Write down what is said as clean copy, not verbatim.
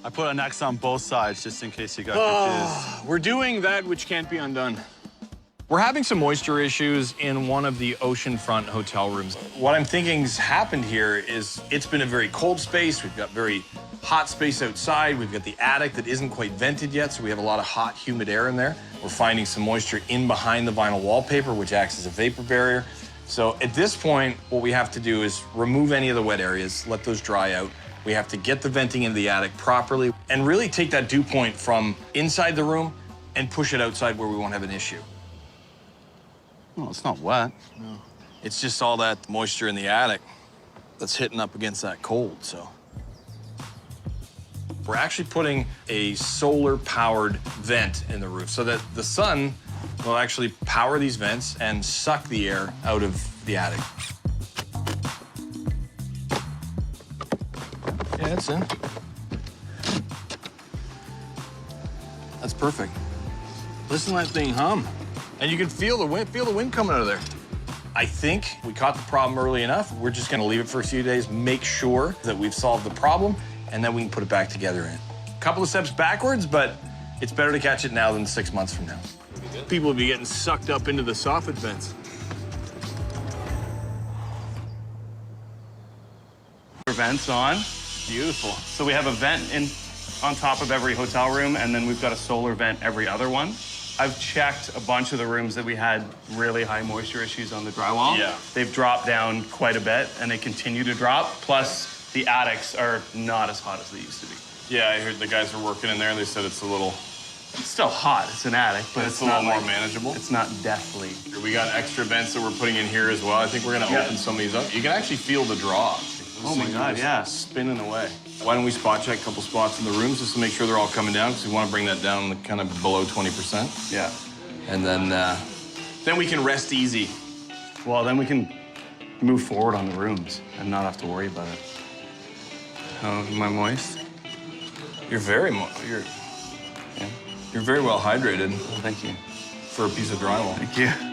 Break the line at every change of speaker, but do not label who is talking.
I put an X on both sides just in case you got confused.
We're doing that which can't be undone. We're having some moisture issues in one of the oceanfront hotel rooms. What I'm thinking's happened here is it's been a very cold space. We've got very hot space outside. We've got the attic that isn't quite vented yet, so we have a lot of hot, humid air in there. We're finding some moisture in behind the vinyl wallpaper, which acts as a vapor barrier. So at this point, what we have to do is remove any of the wet areas, let those dry out. We have to get the venting into the attic properly and really take that dew point from inside the room and push it outside where we won't have an issue.
Well, it's not wet.
No. It's just all that moisture in the attic that's hitting up against that cold, so. We're actually putting a solar-powered vent in the roof so that the sun will actually power these vents and suck the air out of the attic. Yeah, it's in. That's perfect. Listen to that thing hum. And you can feel the wind coming out of there. I think we caught the problem early enough. We're just gonna leave it for a few days, make sure that we've solved the problem, and then we can put it back together in. A couple of steps backwards, but it's better to catch it now than 6 months from now. People will be getting sucked up into the soffit vents.
Vents on.
Beautiful.
So we have a vent on top of every hotel room, and then we've got a solar vent every other one. I've checked a bunch of the rooms that we had really high moisture issues on the drywall.
Yeah.
They've dropped down quite a bit, and they continue to drop. Plus, the attics are not as hot as they used to be.
Yeah, I heard the guys were working in there, and they said it's a little...
It's still hot. It's an attic, but it's
a
not
little more manageable.
It's not deathly.
We got extra vents that we're putting in here as well. I think we're gonna open some of these up. You can actually feel the draw.
Oh my God, yeah.
Spinning away. Why don't we spot check a couple spots in the rooms just to make sure they're all coming down, because we want to bring that down kind of below 20%.
Yeah.
And then we can rest easy.
Well, then we can move forward on the rooms and not have to worry about it. Oh, am I moist?
You're very you're very well hydrated.
Thank you.
For a piece of drywall.
Thank you.